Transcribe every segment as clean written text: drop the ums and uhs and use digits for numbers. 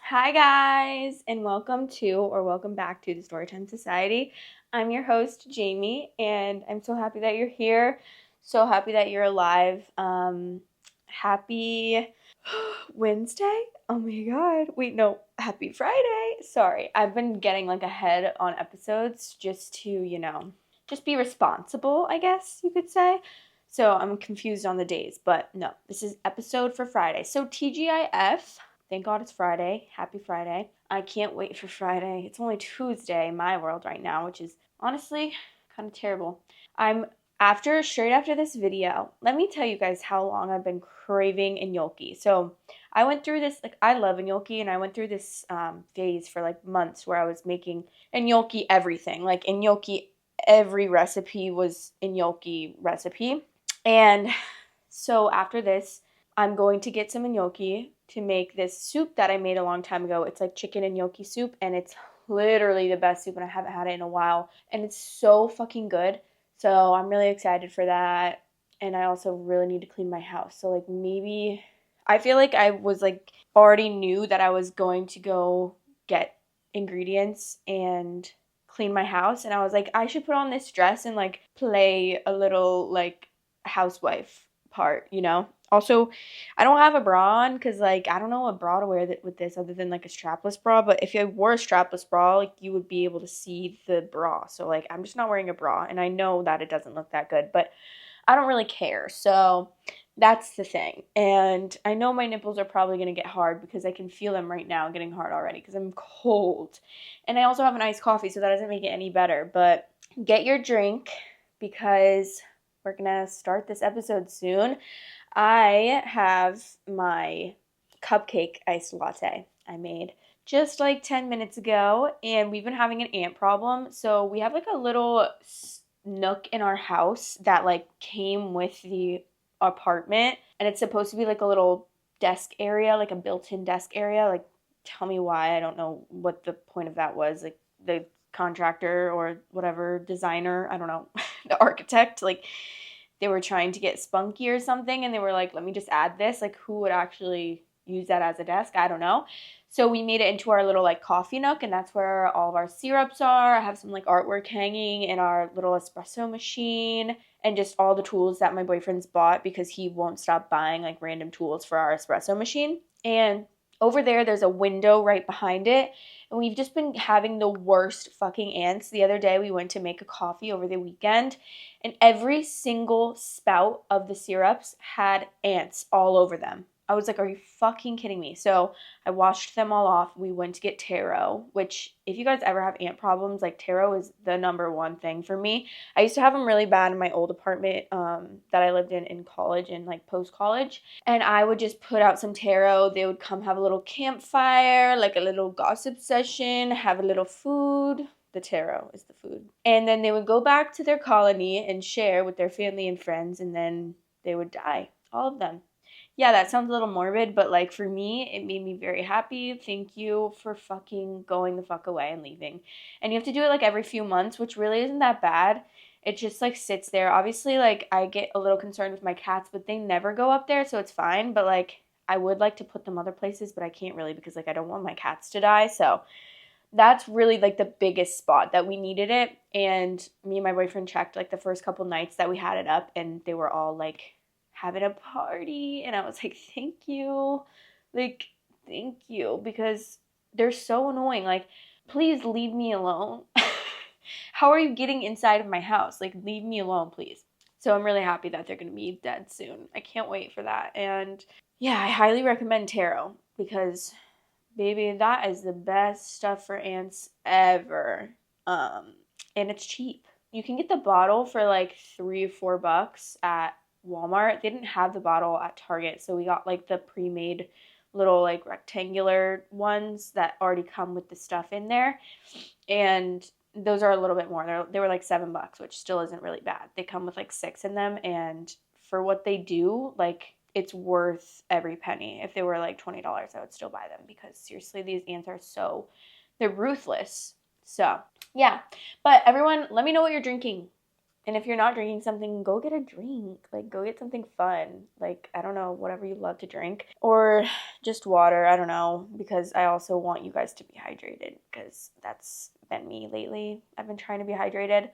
Hi guys, and welcome back to the Storytime Society. I'm your host, Jamie, and I'm so happy that you're here. So happy that you're alive. Happy Wednesday? Oh my god. Wait, no, happy Friday. Sorry. I've been getting like ahead on episodes just to, just be responsible, I guess you could say. So I'm confused on the days, but no, this is episode for Friday. So TGIF. Thank God it's Friday. Happy Friday. I can't wait for Friday. It's only Tuesday in my world right now, which is honestly kind of terrible. Straight after this video, let me tell you guys how long I've been craving gnocchi. So I went through this, I love gnocchi, and I went through this phase for like months where I was making gnocchi everything. Like gnocchi, every recipe was gnocchi recipe. And so after this, I'm going to get some gnocchi to make this soup that I made a long time ago. It's like chicken and gnocchi soup, and it's literally the best soup, and I haven't had it in a while. And it's so fucking good. So I'm really excited for that. And I also really need to clean my house. So like maybe I feel like I was like already knew that I was going to go get ingredients and clean my house, and I was like I should put on this dress and like play a little like housewife part. Also, I don't have a bra on because, like, I don't know what bra to wear with this other than, like, a strapless bra. But if I wore a strapless bra, like, you would be able to see the bra. So, like, I'm just not wearing a bra. And I know that it doesn't look that good. But I don't really care. So that's the thing. And I know my nipples are probably going to get hard because I can feel them right now getting hard already because I'm cold. And I also have an iced coffee, so that doesn't make it any better. But get your drink because we're going to start this episode soon. I have my cupcake iced latte I made just like 10 minutes ago, and we've been having an ant problem. So we have like a little nook in our house that like came with the apartment, and it's supposed to be like a little desk area, like a built-in desk area. Like, tell me why. I don't know what the point of that was. Like, the contractor or whatever designer, I don't know, the architect, like they were trying to get spunky or something, and they were like, let me just add this. Like, who would actually use that as a desk? I don't know. So we made it into our little like coffee nook, and that's where all of our syrups are. I have some like artwork hanging in our little espresso machine and just all the tools that my boyfriend's bought because he won't stop buying like random tools for our espresso machine. And over there's a window right behind it, and we've just been having the worst fucking ants. The other day we went to make a coffee over the weekend, and every single spout of the syrups had ants all over them. I was like, are you fucking kidding me? So I washed them all off. We went to get taro, which if you guys ever have ant problems, like taro is the number one thing for me. I used to have them really bad in my old apartment that I lived in college and like post-college. And I would just put out some taro. They would come have a little campfire, like a little gossip session, have a little food. The taro is the food. And then they would go back to their colony and share with their family and friends, and then they would die. All of them. Yeah, that sounds a little morbid, but like for me, it made me very happy. Thank you for fucking going the fuck away and leaving. And you have to do it like every few months, which really isn't that bad. It just like sits there. Obviously, like I get a little concerned with my cats, but they never go up there, so it's fine. But like I would like to put them other places, but I can't really because like I don't want my cats to die. So that's really like the biggest spot that we needed it. And me and my boyfriend checked like the first couple nights that we had it up, and they were all like having a party, and I was like, like thank you, because they're so annoying. Like, please leave me alone. How are you getting inside of my house? Like, leave me alone, please. So I'm really happy that they're going to be dead soon. I can't wait for that. And yeah, I highly recommend taro because baby, that is the best stuff for ants ever. And it's cheap. You can get the bottle for like $3 or $4 at Walmart. They didn't have the bottle at Target, so we got like the pre-made little like rectangular ones that already come with the stuff in there. And those are a little bit more. They were like $7, which still isn't really bad. They come with like 6 in them, and for what they do, like it's worth every penny. If they were like $20, I would still buy them because seriously, these ants are they're ruthless. So, yeah. But everyone, let me know what you're drinking And if you're not drinking something, go get a drink. Like, go get something fun. Like, I don't know, whatever you love to drink. Or just water, I don't know. Because I also want you guys to be hydrated. Because that's been me lately. I've been trying to be hydrated.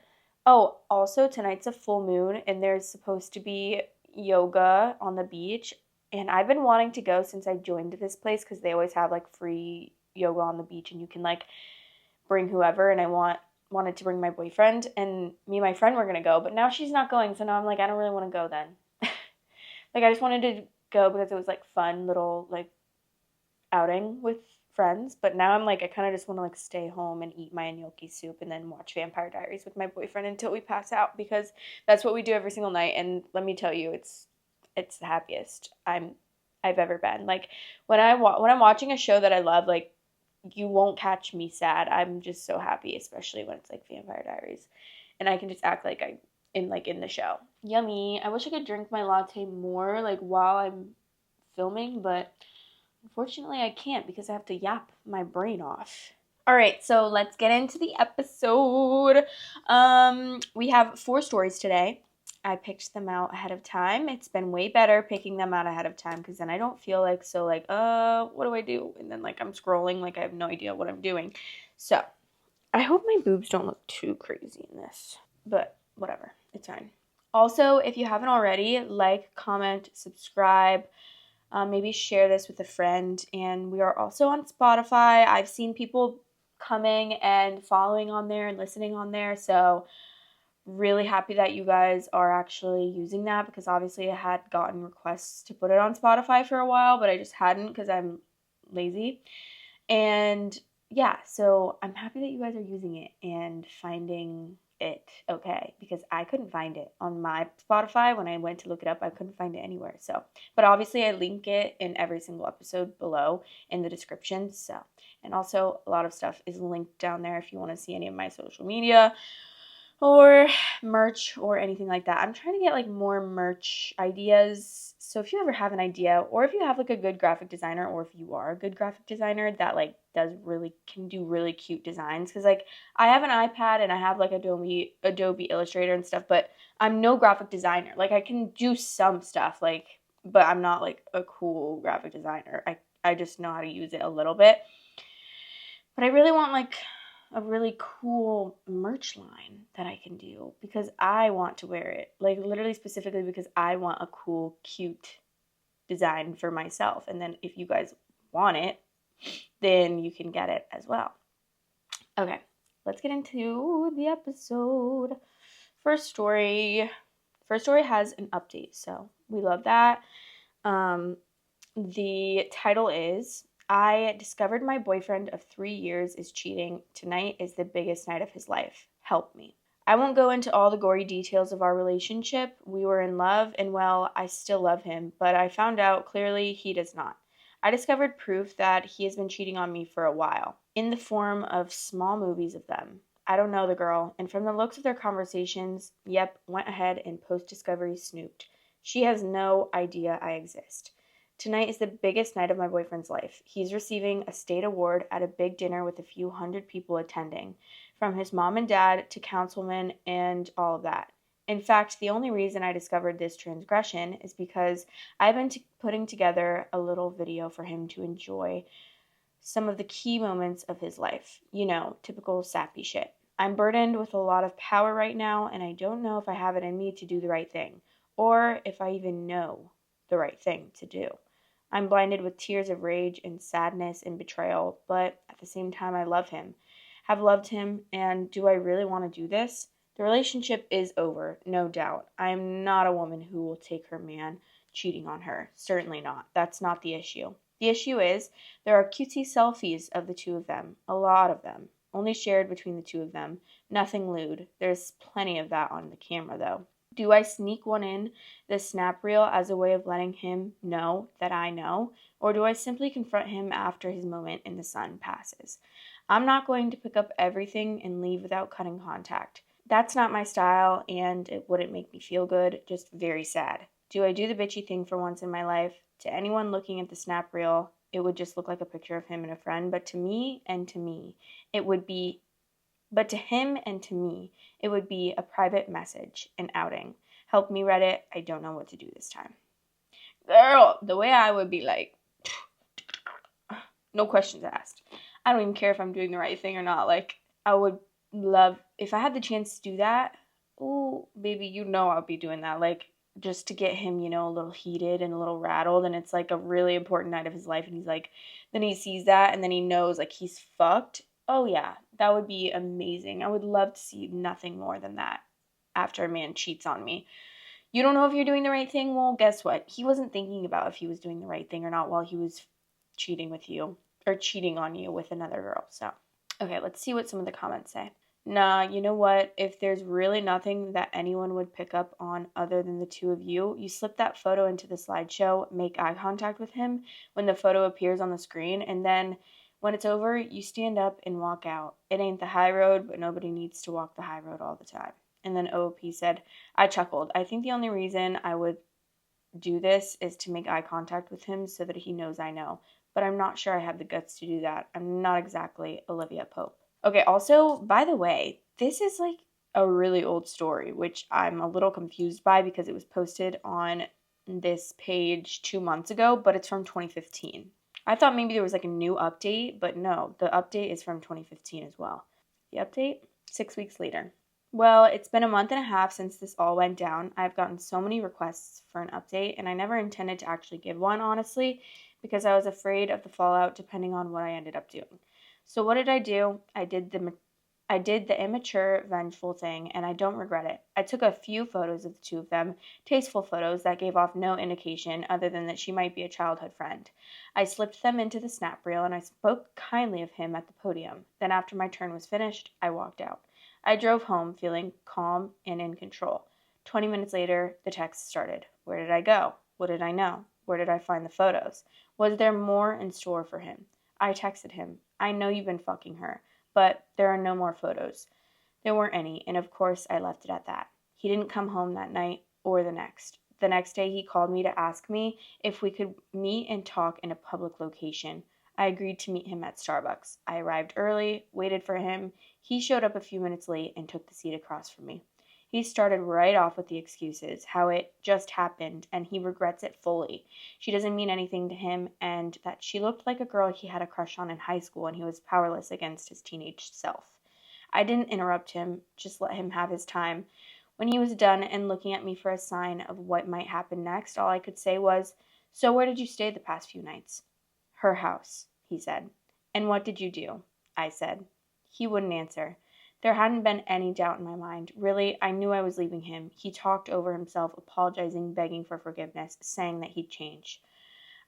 Oh, also, tonight's a full moon. And there's supposed to be yoga on the beach. And I've been wanting to go since I joined this place. Because they always have, like, free yoga on the beach. And you can, like, bring whoever. And I wanted to bring my boyfriend, and me and my friend were gonna go, but now she's not going, so now I'm like, I don't really want to go then. Like, I just wanted to go because it was like fun little like outing with friends, but now I'm like, I kind of just want to like stay home and eat my gnocchi soup and then watch Vampire Diaries with my boyfriend until we pass out, because that's what we do every single night. And let me tell you, it's the happiest I've ever been. Like, when I'm watching a show that I love, like, you won't catch me sad. I'm just so happy, especially when it's like Vampire Diaries, and I can just act like I'm in the show. Yummy. I wish I could drink my latte more like while I'm filming, but unfortunately I can't because I have to yap my brain off. All right, so let's get into the episode. We have 4 stories today. I picked them out ahead of time. It's been way better picking them out ahead of time because then I don't feel like what do I do? And then like I'm scrolling like I have no idea what I'm doing. So I hope my boobs don't look too crazy in this, but whatever, it's fine. Also, if you haven't already, like, comment, subscribe, maybe share this with a friend. And we are also on Spotify. I've seen people coming and following on there and listening on there, so really happy that you guys are actually using that, because obviously I had gotten requests to put it on Spotify for a while, but I just hadn't because I'm lazy. And yeah, so I'm happy that you guys are using it and finding it okay, because I couldn't find it on my Spotify. When I went to look it up, I couldn't find it anywhere. So, but obviously I link it in every single episode below in the description. So, and also a lot of stuff is linked down there if you want to see any of my social media or merch or anything like that. I'm trying to get like more merch ideas. So if you ever have an idea, or if you have like a good graphic designer, or if you are a good graphic designer that like can do really cute designs, because like I have an iPad and I have like Adobe Illustrator and stuff, but I'm no graphic designer. Like, I can do some stuff, like, but I'm not like a cool graphic designer. I just know how to use it a little bit. But I really want like a really cool merch line that I can do, because I want to wear it. Like, literally specifically because I want a cool, cute design for myself. And then if you guys want it, then you can get it as well. Okay, let's get into the episode. First story has an update, so we love that. The title is, I discovered my boyfriend of 3 years is cheating. Tonight is the biggest night of his life. Help me. I won't go into all the gory details of our relationship. We were in love, and well, I still love him, but I found out clearly he does not. I discovered proof that he has been cheating on me for a while, in the form of small movies of them. I don't know the girl, and from the looks of their conversations, yep, went ahead and post-discovery snooped. She has no idea I exist. Tonight is the biggest night of my boyfriend's life. He's receiving a state award at a big dinner with a few hundred people attending, from his mom and dad to councilmen and all of that. In fact, the only reason I discovered this transgression is because I've been putting together a little video for him to enjoy some of the key moments of his life. You know, typical sappy shit. I'm burdened with a lot of power right now, and I don't know if I have it in me to do the right thing, or if I even know the right thing to do. I'm blinded with tears of rage and sadness and betrayal, but at the same time, I love him, have loved him, and do I really want to do this? The relationship is over, no doubt. I am not a woman who will take her man cheating on her. Certainly not. That's not the issue. The issue is, there are cutesy selfies of the two of them, a lot of them, only shared between the two of them, nothing lewd. There's plenty of that on the camera, though. Do I sneak one in the snap reel as a way of letting him know that I know, or do I simply confront him after his moment in the sun passes? I'm not going to pick up everything and leave without cutting contact. That's not my style, and it wouldn't make me feel good, just very sad. Do I do the bitchy thing for once in my life? To anyone looking at the snap reel, it would just look like a picture of him and a friend, but to me, it would be But to him and to me, it would be a private message, an outing. Help me, Reddit. I don't know what to do this time. Girl, the way I would be like, no questions asked. I don't even care if I'm doing the right thing or not. Like, I would love, if I had the chance to do that, ooh, baby, I'll be doing that. Like, just to get him, a little heated and a little rattled. And it's like a really important night of his life. And he's like, then he sees that and then he knows like he's fucked. Oh, yeah, that would be amazing. I would love to see nothing more than that after a man cheats on me. You don't know if you're doing the right thing? Well, guess what? He wasn't thinking about if he was doing the right thing or not while he was cheating with you or cheating on you with another girl. So, okay, let's see what some of the comments say. Nah, you know what? If there's really nothing that anyone would pick up on other than the two of you, you slip that photo into the slideshow, make eye contact with him when the photo appears on the screen, and then when it's over, you stand up and walk out. It ain't the high road, but nobody needs to walk the high road all the time. And then OOP said, I chuckled. I think the only reason I would do this is to make eye contact with him so that he knows I know. But I'm not sure I have the guts to do that. I'm not exactly Olivia Pope. Okay, also, by the way, this is like a really old story, which I'm a little confused by because it was posted on this page 2 months ago, but it's from 2015. I thought maybe there was like a new update, but no, the update is from 2015 as well. The update? 6 weeks later. Well, it's been a month and a half since this all went down. I've gotten so many requests for an update, and I never intended to actually give one, honestly, because I was afraid of the fallout depending on what I ended up doing. So what did I do? I did the immature, vengeful thing, and I don't regret it. I took a few photos of the two of them, tasteful photos that gave off no indication other than that she might be a childhood friend. I slipped them into the snap reel, and I spoke kindly of him at the podium. Then after my turn was finished, I walked out. I drove home feeling calm and in control. 20 minutes later, the text started. Where did I go? What did I know? Where did I find the photos? Was there more in store for him? I texted him. I know you've been fucking her, but there are no more photos. There weren't any, and of course I left it at that. He didn't come home that night or the next. The next day he called me to ask me if we could meet and talk in a public location. I agreed to meet him at Starbucks. I arrived early, waited for him. He showed up a few minutes late and took the seat across from me. He started right off with the excuses, how it just happened, and he regrets it fully. She doesn't mean anything to him, and that she looked like a girl he had a crush on in high school and he was powerless against his teenage self. I didn't interrupt him, just let him have his time. When he was done and looking at me for a sign of what might happen next, all I could say was, So where did you stay the past few nights? Her house, he said. And what did you do? I said. He wouldn't answer. There hadn't been any doubt in my mind. Really, I knew I was leaving him. He talked over himself, apologizing, begging for forgiveness, saying that he'd change.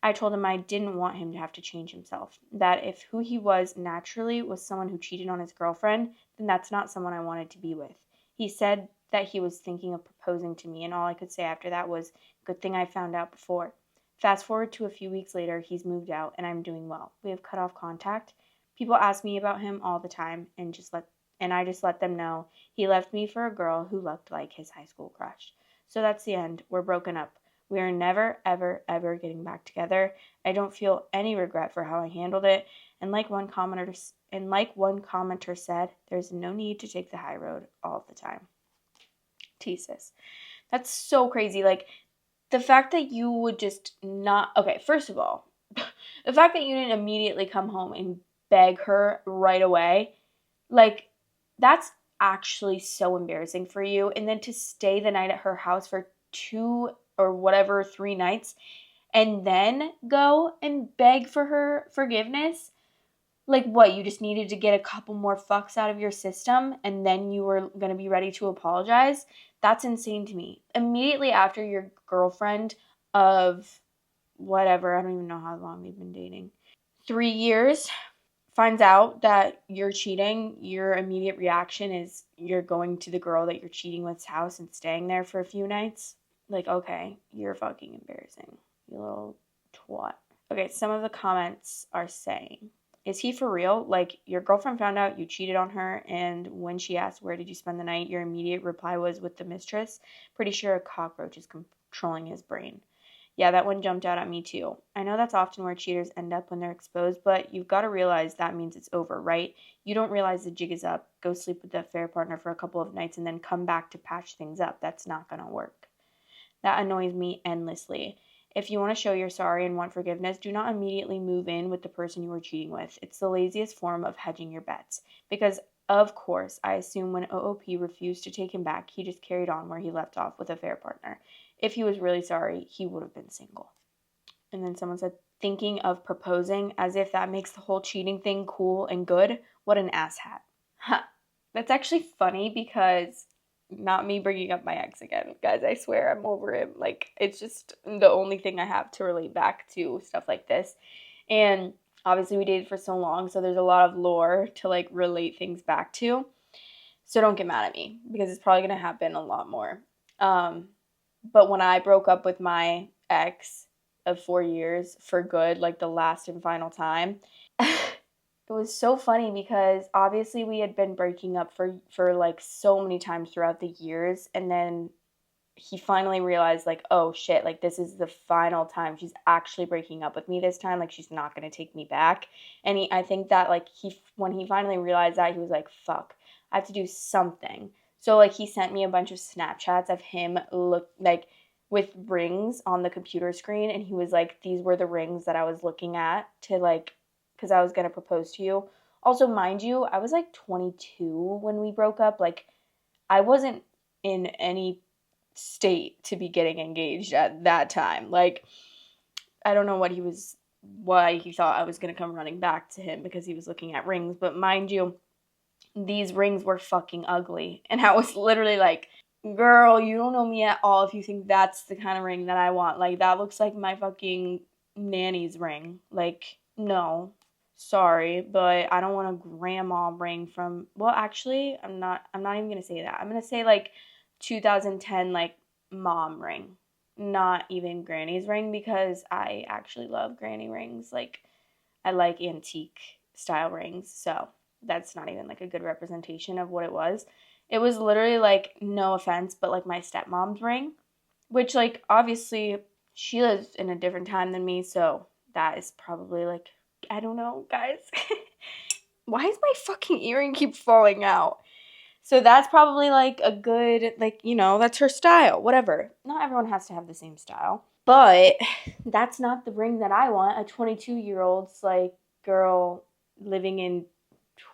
I told him I didn't want him to have to change himself, that if who he was naturally was someone who cheated on his girlfriend, then that's not someone I wanted to be with. He said that he was thinking of proposing to me, and all I could say after that was, good thing I found out before. Fast forward to a few weeks later, he's moved out, and I'm doing well. We have cut off contact. People ask me about him all the time, and I just let them know he left me for a girl who looked like his high school crush. So that's the end. We're broken up. We are never, ever, ever getting back together. I don't feel any regret for how I handled it. And like one commenter said, there's no need to take the high road all the time. Jesus. That's so crazy. Like, the fact that you would just not... Okay, first of all, the fact that you didn't immediately come home and beg her right away, like, that's actually so embarrassing for you. And then to stay the night at her house for 2 or whatever, 3 nights, and then go and beg for her forgiveness. Like, what, you just needed to get a couple more fucks out of your system and then you were going to be ready to apologize? That's insane to me. Immediately after your girlfriend of whatever, I don't even know how long we've been dating, 3 years, finds out that you're cheating, your immediate reaction is you're going to the girl that you're cheating with's house and staying there for a few nights. Like, okay, you're fucking embarrassing, you little twat. Okay, some of the comments are saying, is he for real? Like, your girlfriend found out you cheated on her, and when she asked, where did you spend the night, your immediate reply was with the mistress. Pretty sure a cockroach is controlling his brain. Yeah, that one jumped out at me too. I know that's often where cheaters end up when they're exposed, but you've got to realize that means it's over, right? You don't realize the jig is up, go sleep with the affair partner for a couple of nights, and then come back to patch things up. That's not going to work. That annoys me endlessly. If you want to show you're sorry and want forgiveness, do not immediately move in with the person you were cheating with. It's the laziest form of hedging your bets. Because, of course, I assume when OOP refused to take him back, he just carried on where he left off with a fair partner. If he was really sorry, he would have been single. And then someone said, thinking of proposing as if that makes the whole cheating thing cool and good. What an asshat. Huh. That's actually funny because not me bringing up my ex again. Guys, I swear I'm over him. Like, it's just the only thing I have to relate back to stuff like this. And obviously we dated for so long, so there's a lot of lore to, like, relate things back to. So don't get mad at me because it's probably going to happen a lot more. But when I broke up with my ex of 4 years for good, like the last and final time, it was so funny because obviously we had been breaking up for like so many times throughout the years, and then he finally realized, like, oh shit, like this is the final time she's actually breaking up with me this time, like she's not going to take me back. And I think that, like, when he finally realized that, he was like, fuck, I have to do something. So, like, he sent me a bunch of Snapchats of him with rings on the computer screen, and he was like, these were the rings that I was looking at to, like, because I was going to propose to you. Also, mind you, I was like 22 when we broke up. Like, I wasn't in any state to be getting engaged at that time. Like, I don't know why he thought I was going to come running back to him because he was looking at rings. But mind you, these rings were fucking ugly. And I was literally like, girl, you don't know me at all if you think that's the kind of ring that I want. Like, that looks like my fucking nanny's ring. Like, no. Sorry, but I don't want a grandma ring from, well, actually, I'm not even going to say that. I'm going to say, like, 2010, like, mom ring. Not even granny's ring, because I actually love granny rings. Like, I like antique style rings, so that's not even, like, a good representation of what it was. It was literally, like, no offense, but, like, my stepmom's ring, which, like, obviously, she lives in a different time than me, so that is probably, like, I don't know, guys. Why does my fucking earring keep falling out? So that's probably, like, a good, like, you know, that's her style, whatever. Not everyone has to have the same style. But that's not the ring that I want. A 22-year-old's, like, girl living in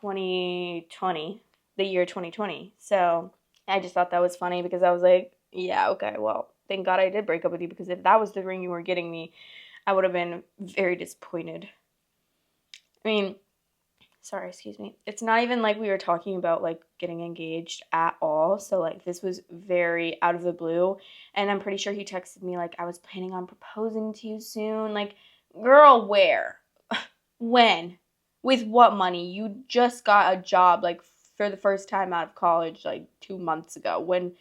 2020, the year 2020. So I just thought that was funny because I was like, yeah, okay, well, thank God I did break up with you, because if that was the ring you were getting me, I would have been very disappointed. I mean, sorry, excuse me. It's not even like we were talking about, like, getting engaged at all. So, like, this was very out of the blue. And I'm pretty sure he texted me, like, I was planning on proposing to you soon. Like, girl, where? When? With what money? You just got a job, like, for the first time out of college, like, 2 months ago. When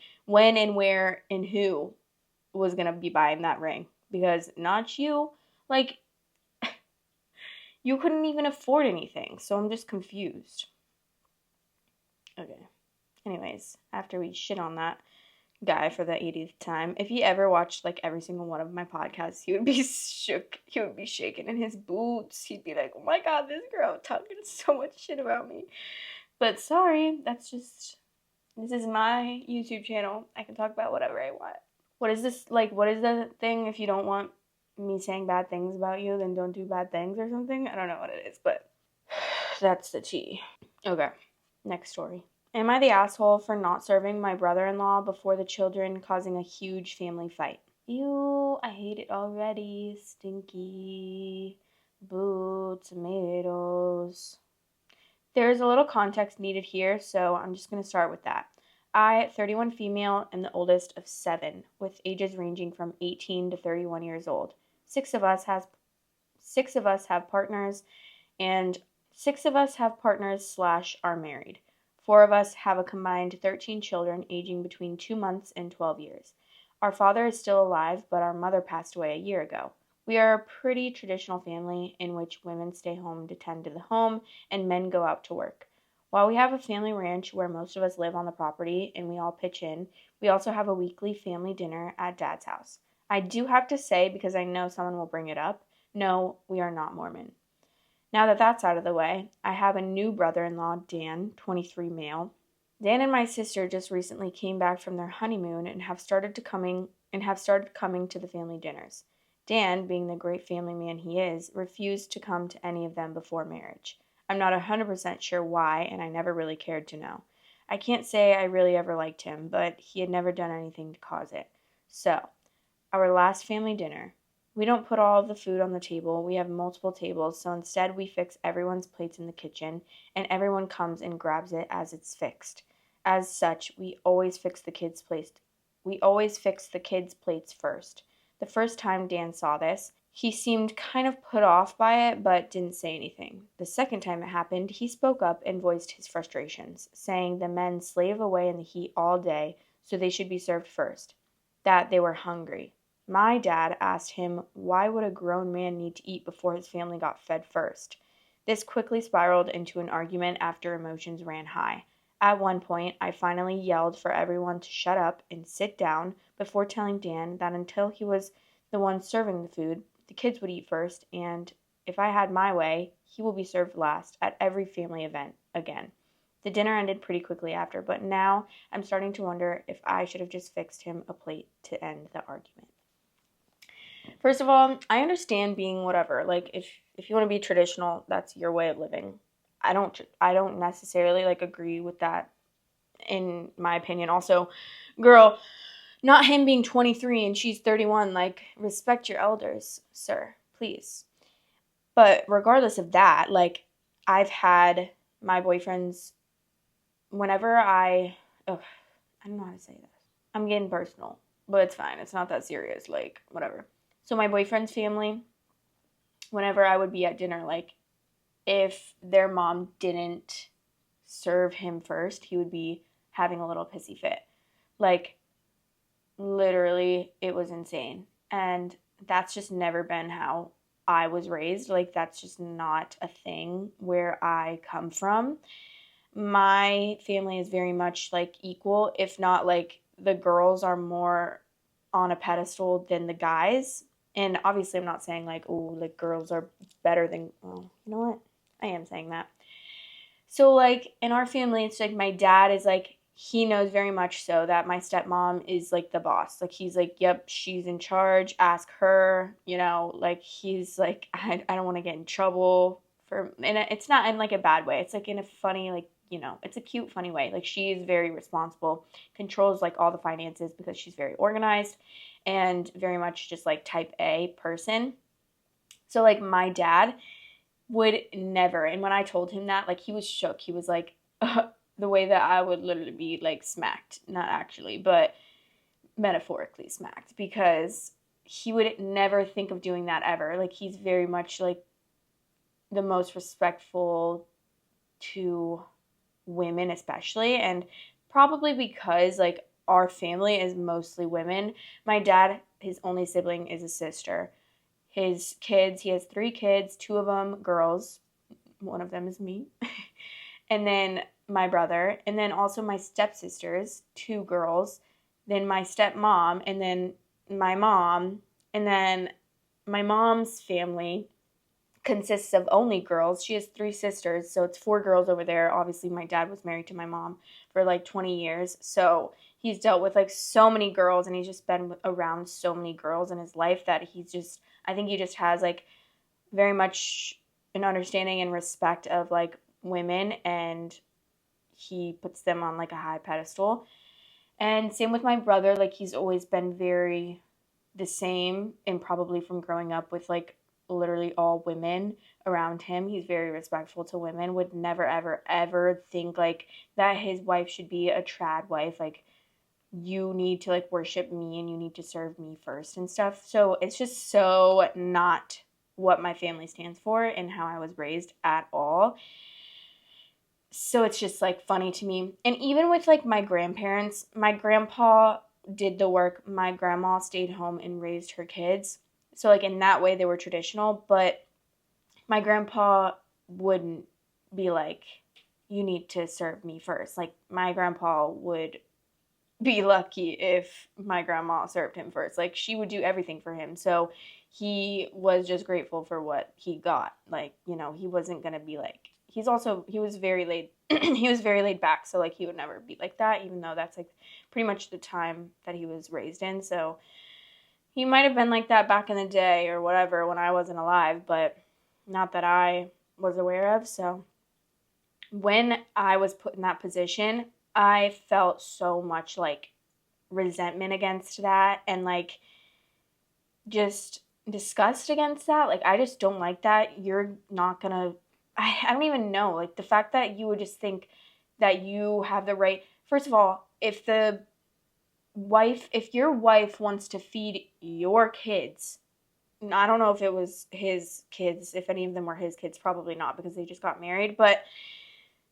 and where and who was going to be buying that ring? Because not you. Like, you couldn't even afford anything, so I'm just confused. Okay. Anyways, after we shit on that guy for the 80th time, if he ever watched, like, every single one of my podcasts, he would be shook. He would be shaking in his boots. He'd be like, oh my God, this girl talking so much shit about me. But sorry, this is my YouTube channel. I can talk about whatever I want. What is this, like, what is the thing? If you don't want me saying bad things about you, then don't do bad things or something? I don't know what it is, but that's the tea. Okay, next story. Am I the asshole for not serving my brother-in-law before the children, causing a huge family fight? Ew, I hate it already. Stinky. Boo, tomatoes. There's a little context needed here, so I'm just going to start with that. I, 31 female, am the oldest of 7, with ages ranging from 18 to 31 years old. 6 of us have partners, and 6 of us have partners / are married. 4 of us have a combined 13 children aging between 2 months and 12 years. Our father is still alive, but our mother passed away a year ago. We are a pretty traditional family in which women stay home to tend to the home and men go out to work. While we have a family ranch where most of us live on the property and we all pitch in, we also have a weekly family dinner at Dad's house. I do have to say, because I know someone will bring it up, no, we are not Mormon. Now that that's out of the way, I have a new brother-in-law, Dan, 23 male. Dan and my sister just recently came back from their honeymoon and have started coming to the family dinners. Dan, being the great family man he is, refused to come to any of them before marriage. I'm not 100% sure why, and I never really cared to know. I can't say I really ever liked him, but he had never done anything to cause it. So, our last family dinner. We don't put all of the food on the table. We have multiple tables, so instead we fix everyone's plates in the kitchen, and everyone comes and grabs it as it's fixed. As such, we always fix the kids' plates. We always fix the kids' plates first. The first time Dan saw this, he seemed kind of put off by it, but didn't say anything. The second time it happened, he spoke up and voiced his frustrations, saying the men slave away in the heat all day, so they should be served first, that they were hungry. My dad asked him why would a grown man need to eat before his family got fed first. This quickly spiraled into an argument after emotions ran high. At one point, I finally yelled for everyone to shut up and sit down before telling Dan that until he was the one serving the food, the kids would eat first, and if I had my way, he will be served last at every family event again. The dinner ended pretty quickly after, but now I'm starting to wonder if I should have just fixed him a plate to end the argument. First of all, I understand being whatever. Like if you want to be traditional, that's your way of living. I don't necessarily like agree with that in my opinion. Also, girl, not him being 23 and she's 31, like respect your elders, sir, please. But regardless of that, like I've had my boyfriends whenever I don't know how to say this. I'm getting personal, but it's fine. It's not that serious, like whatever. So my boyfriend's family, whenever I would be at dinner, like if their mom didn't serve him first, he would be having a little pissy fit. Like literally, it was insane. And that's just never been how I was raised. Like that's just not a thing where I come from. My family is very much like equal, if not like the girls are more on a pedestal than the guys. And obviously I'm not saying like, oh, like girls are better than, well, you know what? I am saying that. So like in our family, it's like my dad is like, he knows very much so that my stepmom is like the boss. Like he's like, yep, she's in charge. Ask her, like he's like, I don't want to get in trouble and it's not in like a bad way. It's like in a funny, like, it's a cute, funny way. Like she's very responsible, controls like all the finances because she's very organized and very much just like type A person. So like my dad would never, and when I told him that, like he was shook. He was like, the way that I would literally be like smacked, not actually, but metaphorically smacked, because he would never think of doing that ever. Like he's very much like the most respectful to women especially, and probably because like our family is mostly women. My dad, his only sibling is a sister. His kids, he has 3 kids, 2 of them girls, one of them is me, and then my brother, and then also my stepsisters, 2 girls, then my stepmom, and then my mom, and then my mom's family consists of only girls. She has 3 sisters, so it's 4 girls over there. Obviously, my dad was married to my mom for like 20 years, so he's dealt with like so many girls, and he's just been around so many girls in his life that I think he just has like very much an understanding and respect of like women, and he puts them on like a high pedestal. And same with my brother, like he's always been very the same, and probably from growing up with like literally all women around him. He's very respectful to women, would never, ever, ever think like that his wife should be a trad wife. Like you need to like worship me and you need to serve me first and stuff. So it's just so not what my family stands for and how I was raised at all. So it's just like funny to me. And even with like my grandparents, my grandpa did the work. My grandma stayed home and raised her kids. So like in that way they were traditional, but my grandpa wouldn't be like, you need to serve me first. Like my grandpa would be lucky if my grandma served him first. Like, she would do everything for him. So he was just grateful for what he got. Like, you know, he wasn't going to be like, he was very laid, he was very laid back. So, like, he would never be like that, even though that's, like, pretty much the time that he was raised in. So he might have been like that back in the day or whatever when I wasn't alive, but not that I was aware of. So when I was put in that position, I felt so much like resentment against that and like just disgust against that. Like, I just don't like that. You're not gonna, I don't even know. Like, the fact that you would just think that you have the right, first of all, if your wife wants to feed your kids, I don't know if it was his kids, if any of them were his kids, probably not because they just got married, but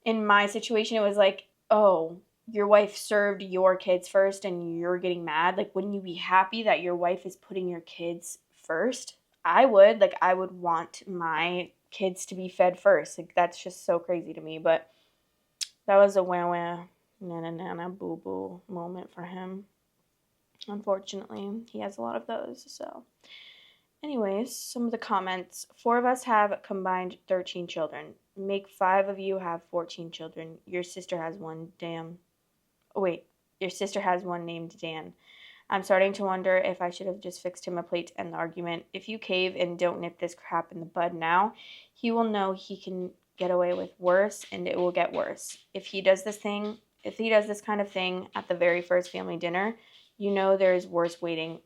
in my situation, it was like, oh, your wife served your kids first and you're getting mad. Like, wouldn't you be happy that your wife is putting your kids first? I would. Like, I would want my kids to be fed first. Like, that's just so crazy to me. But that was a wah wah, nana nana, boo boo moment for him. Unfortunately, he has a lot of those. So, anyways, some of the comments. 4 of us have combined 13 children. Make 5 of you have 14 children. Your sister has one. Damn. Oh, wait. Your sister has one named Dan. I'm starting to wonder if I should have just fixed him a plate to end the argument. If you cave and don't nip this crap in the bud now, he will know he can get away with worse, and it will get worse. If he does this kind of thing at the very first family dinner, you know there is worse waiting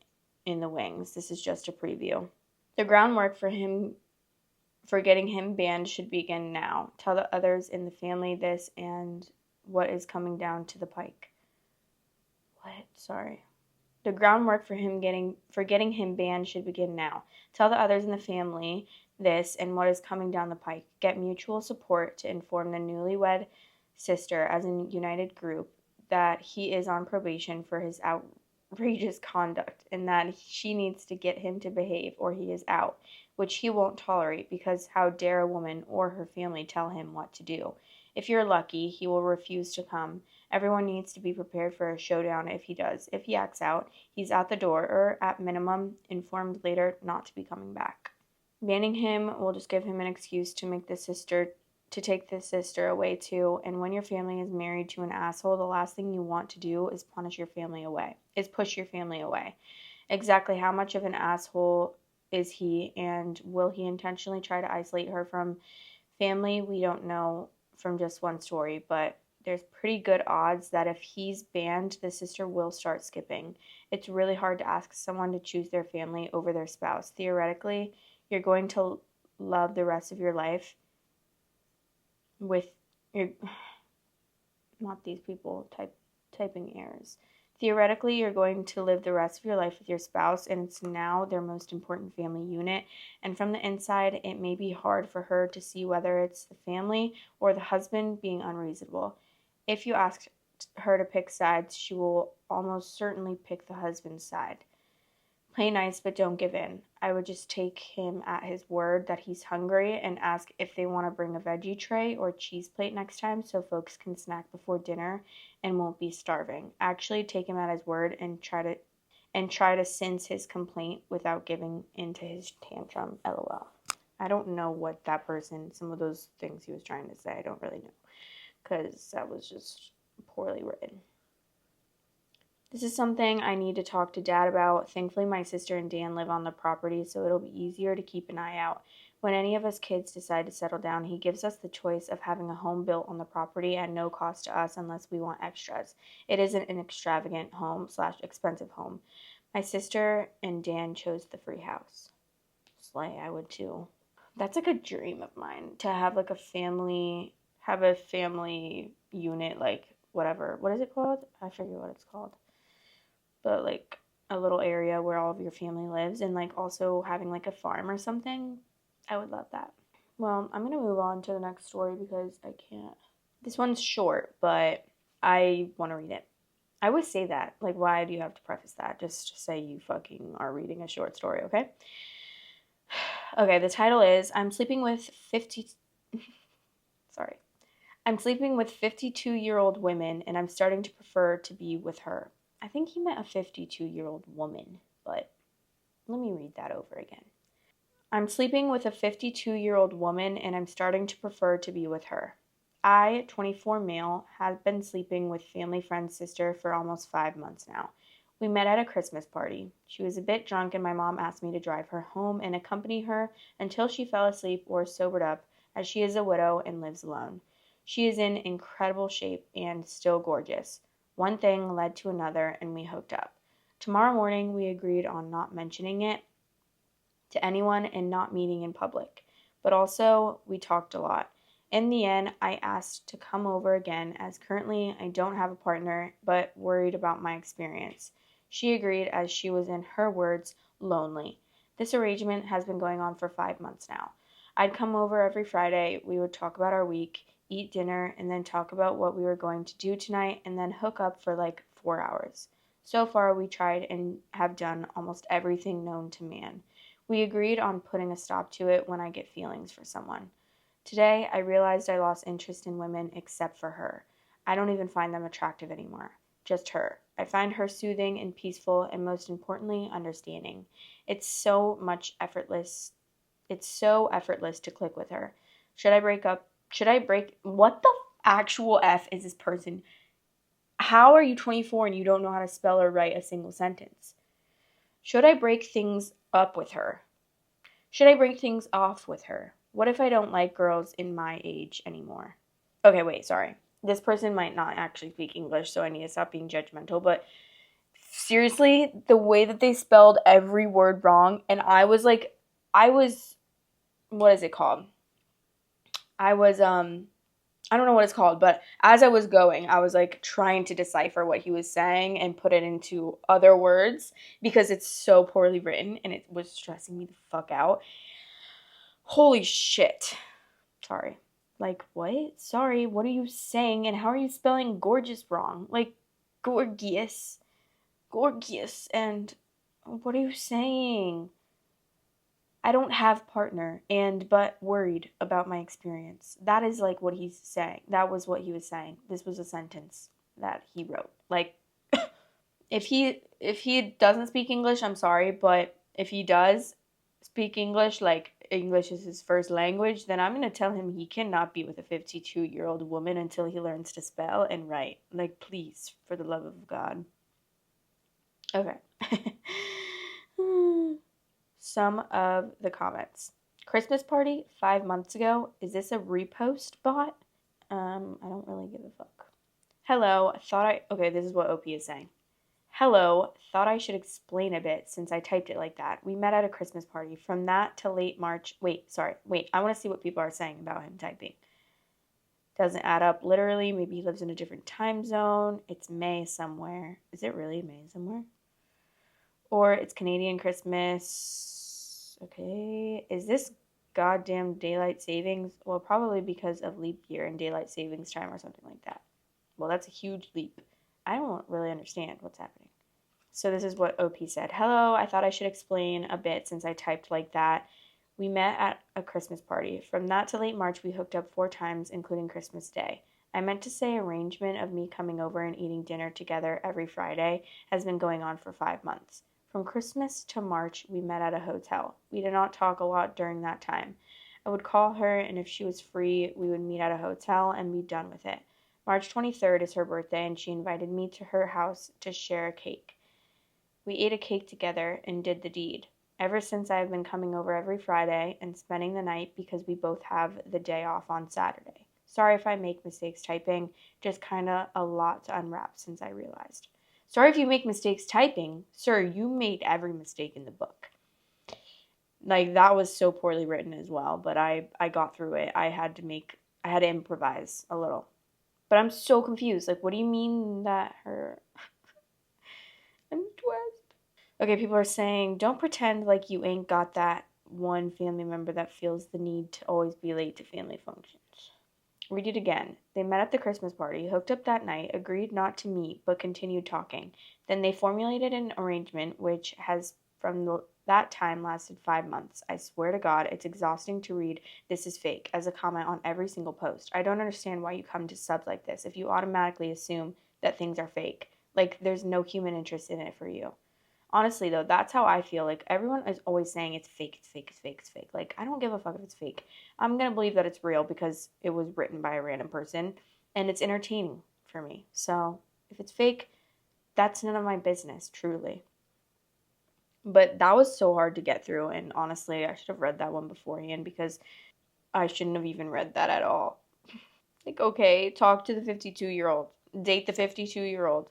in the wings. This is just a preview. The groundwork for getting him banned should begin now. Tell the others in the family this and what is coming down to the pike. What? Sorry. The groundwork for getting him banned should begin now. Tell the others in the family this and what is coming down the pike. Get mutual support to inform the newlywed sister as a united group that he is on probation for his outrageous conduct and that she needs to get him to behave or he is out, which he won't tolerate because how dare a woman or her family tell him what to do. If you're lucky, he will refuse to come. Everyone needs to be prepared for a showdown if he does. If he acts out, he's out the door or, at minimum, informed later not to be coming back. Banning him will just give him an excuse to take the sister away too, and when your family is married to an asshole, the last thing you want to do is push your family away. Exactly how much of an asshole is he, and will he intentionally try to isolate her from family? We don't know from just one story, but there's pretty good odds that if he's banned, the sister will start skipping. It's really hard to ask someone to choose their family over their spouse. Theoretically, you're going to love the rest of your life with your not these people typing errors. Theoretically, you're going to live the rest of your life with your spouse, and it's now their most important family unit. And from the inside, it may be hard for her to see whether it's the family or the husband being unreasonable. If you ask her to pick sides, she will almost certainly pick the husband's side. Play nice, but don't give in. I would just take him at his word that he's hungry and ask if they want to bring a veggie tray or cheese plate next time so folks can snack before dinner and won't be starving. Actually, take him at his word and try to sense his complaint without giving into his tantrum. LOL. I don't know what some of those things he was trying to say, I don't really know because that was just poorly written. This is something I need to talk to Dad about. Thankfully, my sister and Dan live on the property, so it'll be easier to keep an eye out. When any of us kids decide to settle down, he gives us the choice of having a home built on the property at no cost to us unless we want extras. It isn't an extravagant home/expensive home. My sister and Dan chose the free house. Slay, I would too. That's like a dream of mine, to have like a family unit, like whatever. What is it called? I forget what it's called. But like a little area where all of your family lives and like also having like a farm or something. I would love that. Well, I'm going to move on to the next story because I can't. This one's short, but I want to read it. I always say that. Like, why do you have to preface that? Just say you fucking are reading a short story, okay? Okay, the title is I'm sleeping with 50... Sorry. I'm sleeping with 52-year-old women and I'm starting to prefer to be with her. I think he meant a 52-year-old woman, but let me read that over again. I'm sleeping with a 52-year-old woman and I'm starting to prefer to be with her. I, 24 male, have been sleeping with family friend's sister for almost 5 months now. We met at a Christmas party. She was a bit drunk and my mom asked me to drive her home and accompany her until she fell asleep or sobered up, as she is a widow and lives alone. She is in incredible shape and still gorgeous. One thing led to another and we hooked up. Tomorrow morning we agreed on not mentioning it to anyone and not meeting in public. But also, we talked a lot. In the end, I asked to come over again as currently I don't have a partner but worried about my experience. She agreed as she was, in her words, lonely. This arrangement has been going on for 5 months now. I'd come over every Friday, we would talk about our week, eat dinner, and then talk about what we were going to do tonight and then hook up for like 4 hours. So far, we tried and have done almost everything known to man. We agreed on putting a stop to it when I get feelings for someone. Today, I realized I lost interest in women except for her. I don't even find them attractive anymore. Just her. I find her soothing and peaceful and most importantly, understanding. It's so much effortless. It's so effortless to click with her. Should I break up? What the actual F is this person? How are you 24 and you don't know how to spell or write a single sentence? Should I break things up with her? Should I break things off with her? What if I don't like girls in my age anymore? Okay, wait, sorry. This person might not actually speak English, so I need to stop being judgmental, but seriously, the way that they spelled every word wrong, and what is it called? I don't know what it's called, but as I was going, I was like trying to decipher what he was saying and put it into other words because it's so poorly written and it was stressing me the fuck out. Holy shit. Sorry. Like, what? Sorry, what are you saying? And how are you spelling gorgeous wrong? Like, gorgeous. Gorgeous. And what are you saying? I don't have partner but worried about my experience. That is like what he's saying. That was what he was saying. This was a sentence that he wrote. Like if he doesn't speak English, I'm sorry, but if he does speak English, like English is his first language, then I'm going to tell him he cannot be with a 52-year-old woman until he learns to spell and write. Like, please, for the love of God. Okay. Some of the comments. Christmas party 5 months ago. Is this a repost bot? I don't really give a fuck. Hello, okay, this is what OP is saying. Hello, thought I should explain a bit since I typed it like that. We met at a Christmas party. From that to late March. Wait, I want to see what people are saying about him typing. Doesn't add up literally. Maybe he lives in a different time zone. It's May somewhere. Is it really May somewhere? Or it's Canadian Christmas. Okay. Is this goddamn daylight savings? Well, probably because of leap year and daylight savings time or something like that. Well, that's a huge leap. I don't really understand what's happening. So this is what OP said. Hello, I thought I should explain a bit since I typed like that. We met at a Christmas party. From that to late March, we hooked up 4 times, including Christmas Day. I meant to say arrangement of me coming over and eating dinner together every Friday has been going on for 5 months. From Christmas to March, we met at a hotel. We did not talk a lot during that time. I would call her, and if she was free, we would meet at a hotel and be done with it. March 23rd is her birthday, and she invited me to her house to share a cake. We ate a cake together and did the deed. Ever since, I have been coming over every Friday and spending the night because we both have the day off on Saturday. Sorry if I make mistakes typing, just kinda a lot to unwrap since I realized. Sorry if you make mistakes typing. Sir, you made every mistake in the book. Like, that was so poorly written as well, but I got through it. I had to improvise a little. But I'm so confused. Like, what do you mean that her... I'm twist. Okay, people are saying, don't pretend like you ain't got that one family member that feels the need to always be late to family functions. Read it again. They met at the Christmas party, hooked up that night, agreed not to meet, but continued talking. Then they formulated an arrangement which has that time lasted 5 months. I swear to God, it's exhausting to read "this is fake" as a comment on every single post. I don't understand why you come to subs like this if you automatically assume that things are fake. Like, there's no human interest in it for you. Honestly, though, that's how I feel. Like, everyone is always saying it's fake, it's fake, it's fake, it's fake. Like, I don't give a fuck if it's fake. I'm gonna believe that it's real because it was written by a random person and it's entertaining for me. So, if it's fake, that's none of my business, truly. But that was so hard to get through, and honestly, I should have read that one beforehand because I shouldn't have even read that at all. Like, okay, talk to the 52-year-old, date the 52-year-old.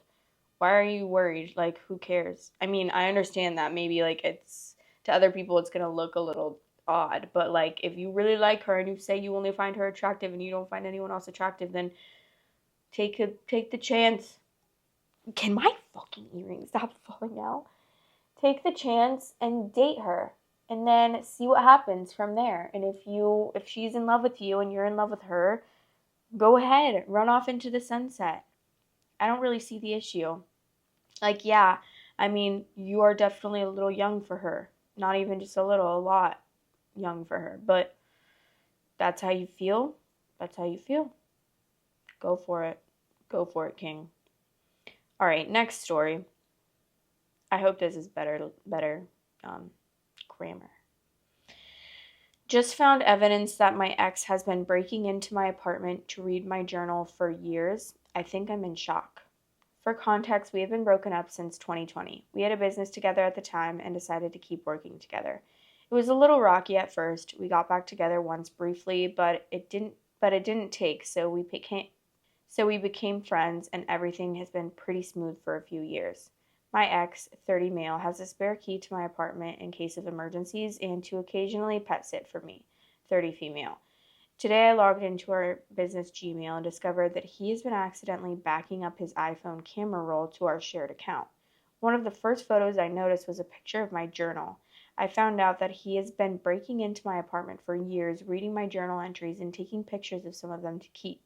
Why are you worried? Like, who cares? I mean, I understand that maybe, like, it's to other people it's gonna look a little odd, but like, if you really like her and you say you only find her attractive and you don't find anyone else attractive, then take the chance. Can my fucking earrings stop falling out? Take the chance and date her, and then see what happens from there. And if she's in love with you and you're in love with her, go ahead, run off into the sunset. I don't really see the issue. Like, yeah, I mean, you are definitely a little young for her. Not even just a little, a lot young for her. But that's how you feel. That's how you feel. Go for it. Go for it, King. All right, next story. I hope this is better grammar. Just found evidence that my ex has been breaking into my apartment to read my journal for years. I think I'm in shock. For context, we have been broken up since 2020. We had a business together at the time and decided to keep working together. It was a little rocky at first. We got back together once briefly, but it didn't take, so we became friends and everything has been pretty smooth for a few years. My ex, 30 male, has a spare key to my apartment in case of emergencies and to occasionally pet sit for me, 30 female. Today I logged into our business Gmail and discovered that he has been accidentally backing up his iPhone camera roll to our shared account. One of the first photos I noticed was a picture of my journal. I found out that he has been breaking into my apartment for years, reading my journal entries and taking pictures of some of them to keep.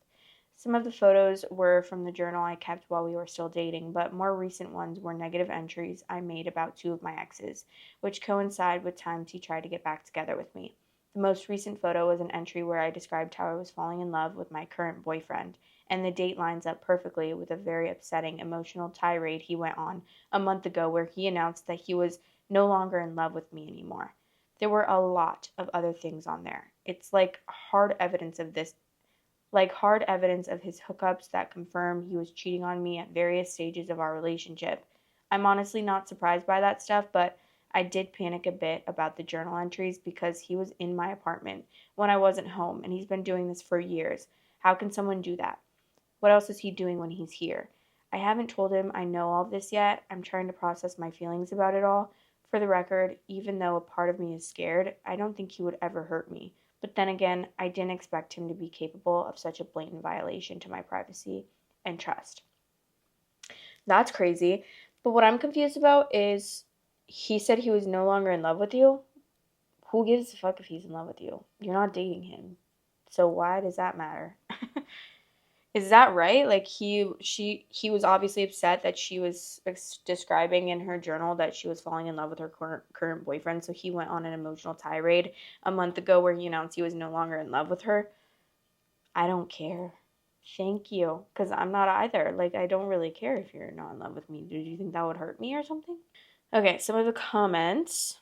Some of the photos were from the journal I kept while we were still dating, but more recent ones were negative entries I made about two of my exes, which coincide with times he tried to get back together with me. The most recent photo was an entry where I described how I was falling in love with my current boyfriend, and the date lines up perfectly with a very upsetting emotional tirade he went on a month ago where he announced that he was no longer in love with me anymore. There were a lot of other things on there. It's hard evidence of his hookups that confirm he was cheating on me at various stages of our relationship. I'm honestly not surprised by that stuff, but I did panic a bit about the journal entries because he was in my apartment when I wasn't home, and he's been doing this for years. How can someone do that? What else is he doing when he's here? I haven't told him I know all of this yet. I'm trying to process my feelings about it all. For the record, even though a part of me is scared, I don't think he would ever hurt me. But then again, I didn't expect him to be capable of such a blatant violation to my privacy and trust. That's crazy. But what I'm confused about is he said he was no longer in love with you. Who gives a fuck if he's in love with you? You're not dating him. So why does that matter? Is that right? Like he was obviously upset that she was describing in her journal that she was falling in love with her current boyfriend, so he went on an emotional tirade a month ago where he announced he was no longer in love with her. I don't care. Thank you, because I'm not either. Like, I don't really care if you're not in love with me. Did you think that would hurt me or something? Okay, some of the comments.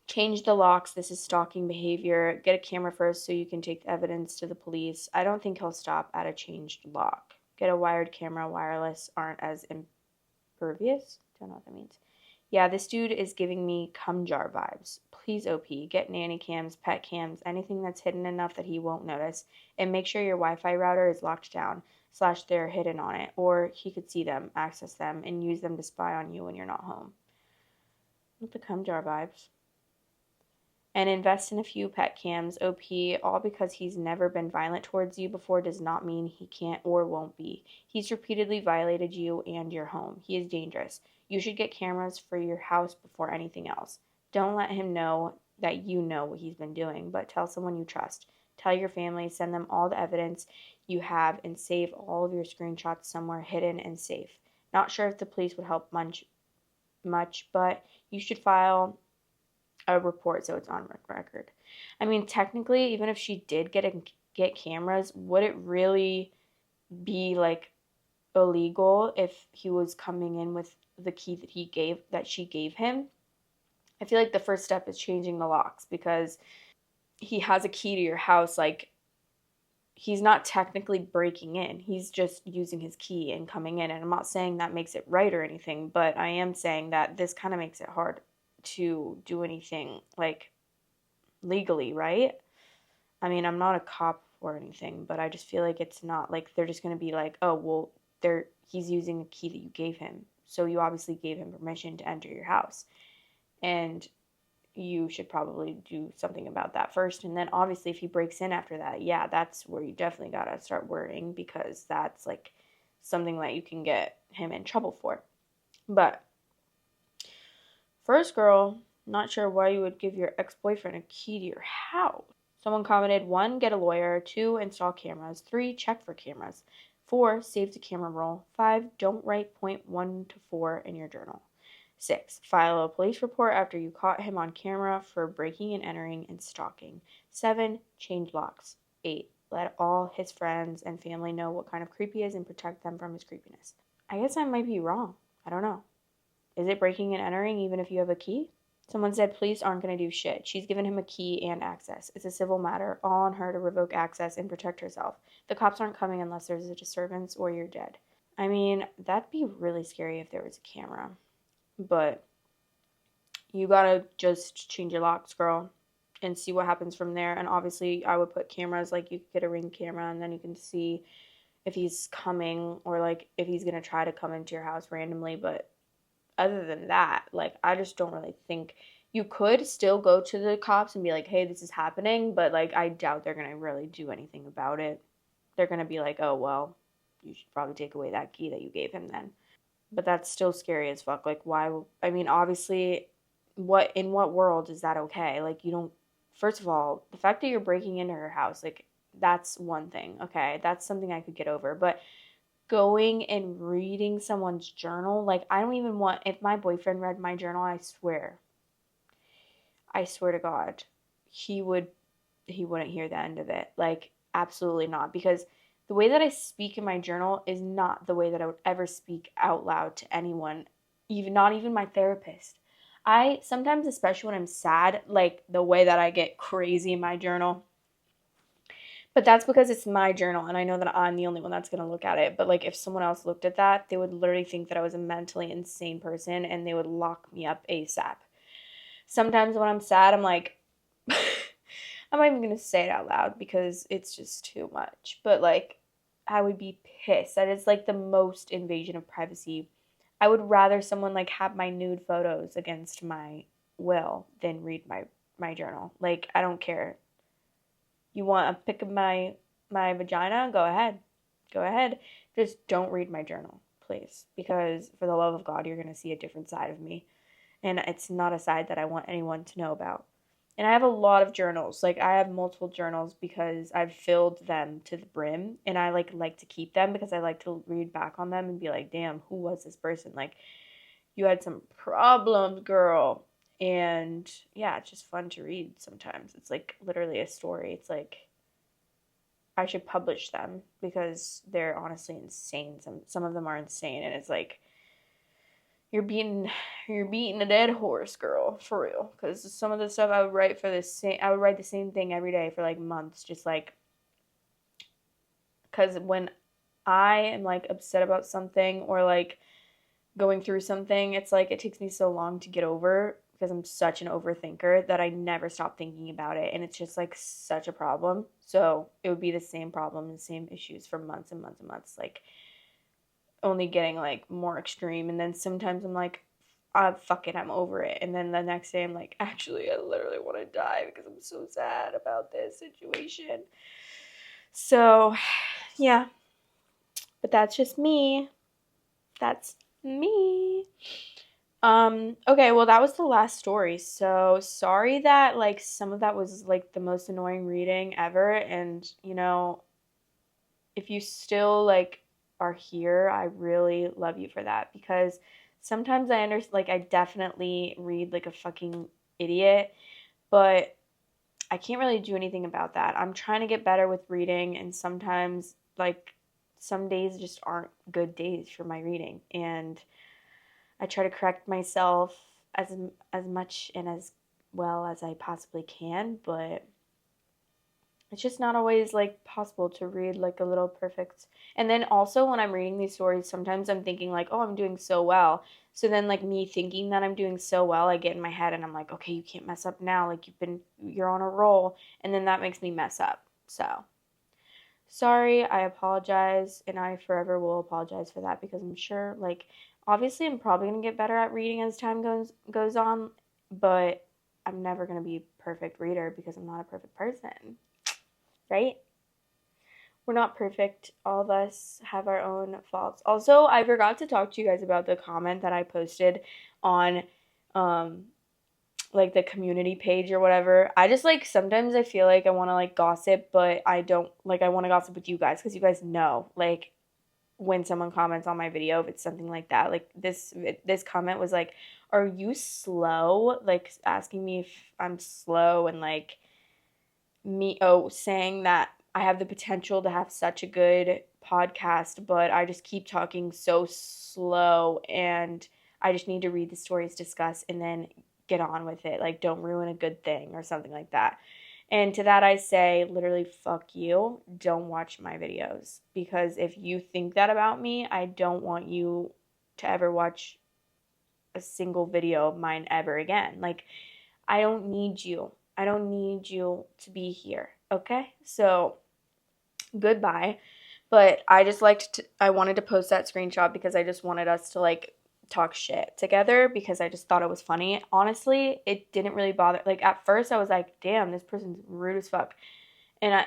Change the locks. This is stalking behavior. Get a camera first so you can take the evidence to the police. I don't think he'll stop at a changed lock. Get a wired camera. Wireless aren't as impervious. Don't know what that means. Yeah, this dude is giving me cum jar vibes. Please, OP, get nanny cams, pet cams, anything that's hidden enough that he won't notice. And make sure your Wi-Fi router is locked down / they're hidden on it. Or he could see them, access them, and use them to spy on you when you're not home. Not the cum jar vibes. And invest in a few pet cams, OP, all because he's never been violent towards you before does not mean he can't or won't be. He's repeatedly violated you and your home. He is dangerous. You should get cameras for your house before anything else. Don't let him know that you know what he's been doing, but tell someone you trust. Tell your family, send them all the evidence you have, and save all of your screenshots somewhere hidden and safe. Not sure if the police would help much, but you should file a report so it's on record. I mean, technically, even if she did get cameras, would it really be like illegal if he was coming in with the key that she gave him? I feel like the first step is changing the locks because he has a key to your house. Like, he's not technically breaking in. He's just using his key and coming in. And I'm not saying that makes it right or anything, but I am saying that this kind of makes it hard to do anything like legally, right? I mean, I'm not a cop or anything, but I just feel like it's not like they're just going to be like, "Oh, well, he's using a key that you gave him. So you obviously gave him permission to enter your house." And you should probably do something about that first. And then obviously if he breaks in after that, yeah, that's where you definitely got to start worrying because that's like something that you can get him in trouble for. But first girl, not sure why you would give your ex-boyfriend a key to your house. Someone commented, 1, get a lawyer. 2, install cameras. 3, check for cameras. 4, save the camera roll. 5, don't write point 1 to 4 in your journal. 6, file a police report after you caught him on camera for breaking and entering and stalking. 7, change locks. 8, let all his friends and family know what kind of creep he is and protect them from his creepiness. I guess I might be wrong. I don't know. Is it breaking and entering even if you have a key? Someone said police aren't going to do shit. She's given him a key and access. It's a civil matter, all on her to revoke access and protect herself. The cops aren't coming unless there's a disturbance or you're dead. I mean, that'd be really scary if there was a camera. But you gotta just change your locks, girl, and see what happens from there. And obviously, I would put cameras, like you could get a Ring camera and then you can see if he's coming or like if he's going to try to come into your house randomly. But other than that, like, I just don't really think you could still go to the cops and be like, hey, this is happening, but like, I doubt they're gonna really do anything about it. They're gonna be like, oh, well, you should probably take away that key that you gave him then. But that's still scary as fuck. Like, why? I mean, obviously, in what world is that okay? Like, you don't, first of all, the fact that you're breaking into her house, like, that's one thing, okay? That's something I could get over. But going and reading someone's journal, like, I don't even want, if my boyfriend read my journal, I swear to God, he wouldn't hear the end of it. Like, absolutely not. Because the way that I speak in my journal is not the way that I would ever speak out loud to anyone, even not even my therapist. I sometimes, especially when I'm sad, like the way that I get crazy in my journal. But that's because it's my journal and I know that I'm the only one that's going to look at it. But like if someone else looked at that, they would literally think that I was a mentally insane person and they would lock me up ASAP. Sometimes when I'm sad, I'm like, I'm not even going to say it out loud because it's just too much. But like, I would be pissed. That is like the most invasion of privacy. I would rather someone like have my nude photos against my will than read my journal. Like, I don't care. You want a pic of my vagina? Go ahead. Go ahead. Just don't read my journal, please. Because for the love of God, you're going to see a different side of me. And it's not a side that I want anyone to know about. And I have a lot of journals. Like, I have multiple journals because I've filled them to the brim. And I like to keep them because I like to read back on them and be like, damn, who was this person? Like, you had some problems, girl. And yeah, it's just fun to read sometimes. It's like literally a story. It's like I should publish them because they're honestly insane. Some of them are insane, and it's like you're beating a dead horse, girl, for real. Because some of the stuff I would write I would write the same thing every day for like months, just like because when I am like upset about something or like going through something, it's like it takes me so long to get over because I'm such an overthinker that I never stop thinking about it. And it's just like such a problem. So it would be the same problem, the same issues for months and months and months, like only getting like more extreme. And then sometimes I'm like, fuck it, I'm over it. And then the next day I'm like, actually, I literally want to die because I'm so sad about this situation. So yeah, but that's just me. That's me. Okay, well that was the last story. So sorry that like some of that was like the most annoying reading ever, and you know, if you still like are here, I really love you for that because sometimes I understand, like, I definitely read like a fucking idiot, but I can't really do anything about that. I'm trying to get better with reading, and sometimes, like, some days just aren't good days for my reading, and I try to correct myself as much and as well as I possibly can, but it's just not always like possible to read like a little perfect. And then also when I'm reading these stories, sometimes I'm thinking like, "Oh, I'm doing so well." So then like me thinking that I'm doing so well, I get in my head and I'm like, "Okay, you can't mess up now. Like you're on a roll." And then that makes me mess up. So, sorry, I apologize, and I forever will apologize for that because I'm sure like obviously I'm probably going to get better at reading as time goes on, but I'm never going to be a perfect reader because I'm not a perfect person, right? We're not perfect. All of us have our own faults. Also, I forgot to talk to you guys about the comment that I posted on um like the community page or whatever. I just like sometimes I feel like I want to like gossip, but I don't like I want to gossip with you guys cuz you guys know like when someone comments on my video if it's something like that. Like this comment was like, "Are you slow?" like asking me if I'm slow and like saying that I have the potential to have such a good podcast, but I just keep talking so slow and I just need to read the stories, discuss, and then get on with it. Like, don't ruin a good thing or something like that. And to that, I say, literally, fuck you. Don't watch my videos. Because if you think that about me, I don't want you to ever watch a single video of mine ever again. Like, I don't need you. I don't need you to be here. Okay? So, goodbye. But I wanted to post that screenshot because I just wanted us to like talk shit together because I just thought it was funny. Honestly, it didn't really bother. Like, at first, I was like, damn, this person's rude as fuck. And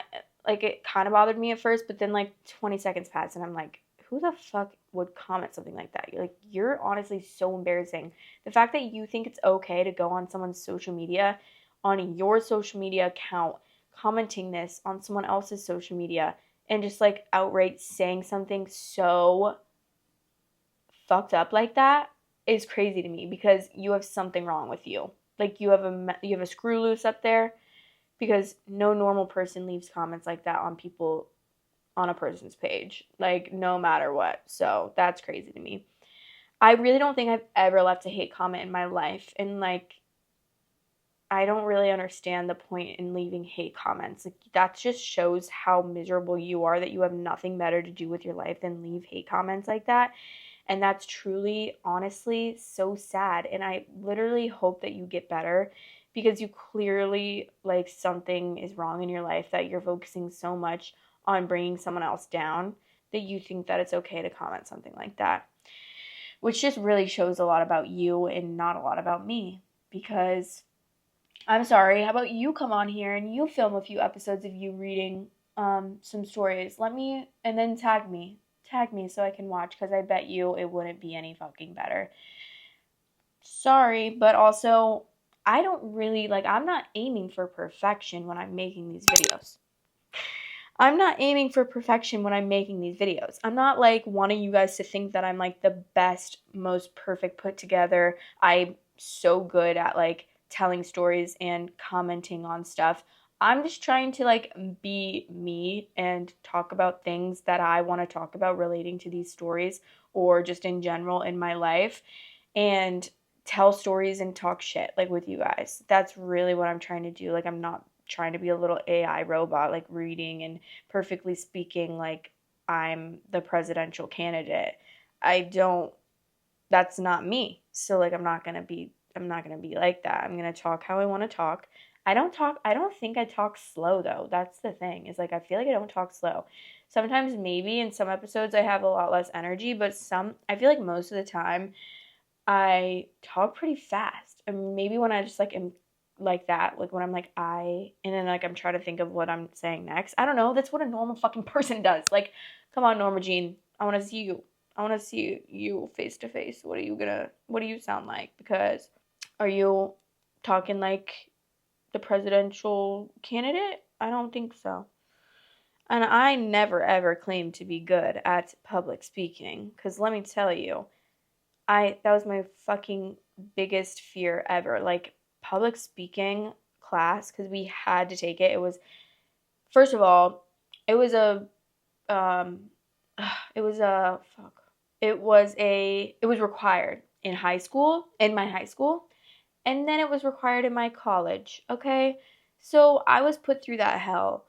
it kind of bothered me at first, but then like 20 seconds passed and I'm like, who the fuck would comment something like that? You're honestly so embarrassing. The fact that you think it's okay to go on someone's social media, on your social media account, commenting this on someone else's social media, and just like outright saying something so fucked up like that is crazy to me because you have something wrong with you. Like you have a screw loose up there because no normal person leaves comments like that on people on a person's page, like no matter what. So that's crazy to me. I really don't think I've ever left a hate comment in my life, and like I don't really understand the point in leaving hate comments. Like that just shows how miserable you are that you have nothing better to do with your life than leave hate comments like that. And that's truly, honestly, so sad. And I literally hope that you get better because you clearly, like, something is wrong in your life that you're focusing so much on bringing someone else down that you think that it's okay to comment something like that. Which just really shows a lot about you and not a lot about me. Because I'm sorry, how about you come on here and you film a few episodes of you reading some stories? And then tag me. Tag me so I can watch because I bet you it wouldn't be any fucking better. Sorry, but also, I don't really, like, I'm not aiming for perfection when I'm making these videos. I'm not aiming for perfection when I'm making these videos. I'm not like wanting you guys to think that I'm like the best, most perfect put together. I'm so good at like telling stories and commenting on stuff. I'm just trying to like be me and talk about things that I want to talk about relating to these stories or just in general in my life and tell stories and talk shit like with you guys. That's really what I'm trying to do. Like I'm not trying to be a little AI robot like reading and perfectly speaking like I'm the presidential candidate. I don't That's not me. So like I'm not going to be like that. I'm going to talk how I want to talk. I don't think I talk slow though. That's the thing. Is like I feel like I don't talk slow. Sometimes maybe in some episodes I have a lot less energy, but I feel like most of the time I talk pretty fast. And maybe when I just like am like that, like when I'm like and then like I'm trying to think of what I'm saying next. I don't know. That's what a normal fucking person does. Like, come on, Norma Jean. I want to see you. I want to see you face to face. What do you sound like? Because are you talking like the presidential candidate? I don't think so. And I never ever claimed to be good at public speaking. Because let me tell you, that was my fucking biggest fear ever. Like public speaking class, because we had to take it. It was, first of all, it was a um it was a fuck. It was required in high school, in my high school, and then it was required in my college, okay? So I was put through that hell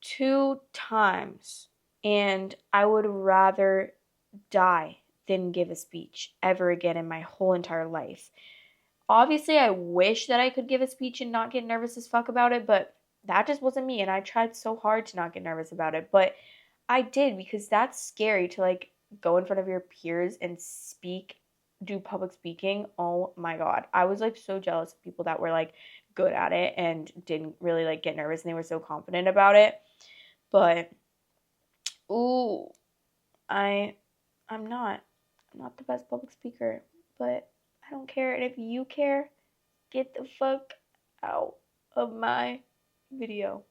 2 times, and I would rather die than give a speech ever again in my whole entire life. Obviously, I wish that I could give a speech and not get nervous as fuck about it, but that just wasn't me, and I tried so hard to not get nervous about it, but I did, because that's scary to like go in front of your peers and speak, do public speaking. Oh my god. I was like so jealous of people that were like good at it and didn't really like get nervous and they were so confident about it. But ooh, I I'm not. I'm not the best public speaker, but I don't care. And if you care, get the fuck out of my video,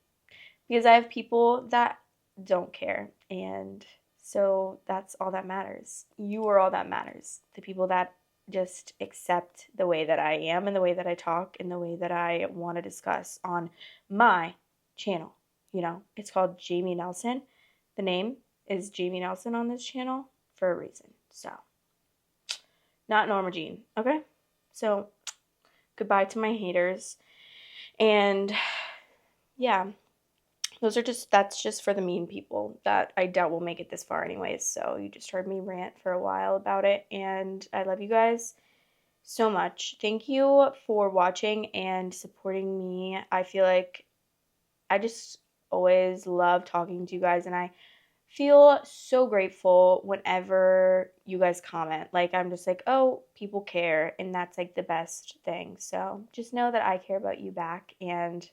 because I have people that don't care. And so that's all that matters. You are all that matters. The people that just accept the way that I am and the way that I talk and the way that I want to discuss on my channel. You know, it's called Jamie Nelson. The name is Jamie Nelson on this channel for a reason. So, not Norma Jean, okay? So, goodbye to my haters. And yeah, that's just for the mean people that I doubt will make it this far anyways. So you just heard me rant for a while about it, and I love you guys so much. Thank you for watching and supporting me. I feel like I just always love talking to you guys, and I feel so grateful whenever you guys comment. Like, I'm just like, oh, people care, and that's like the best thing. So just know that I care about you back, and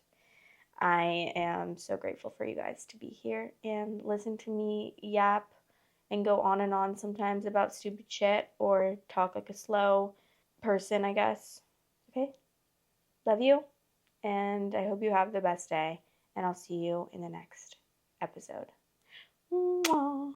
I am so grateful for you guys to be here and listen to me yap and go on and on sometimes about stupid shit or talk like a slow person, I guess. Okay? Love you, and I hope you have the best day, and I'll see you in the next episode. Mwah.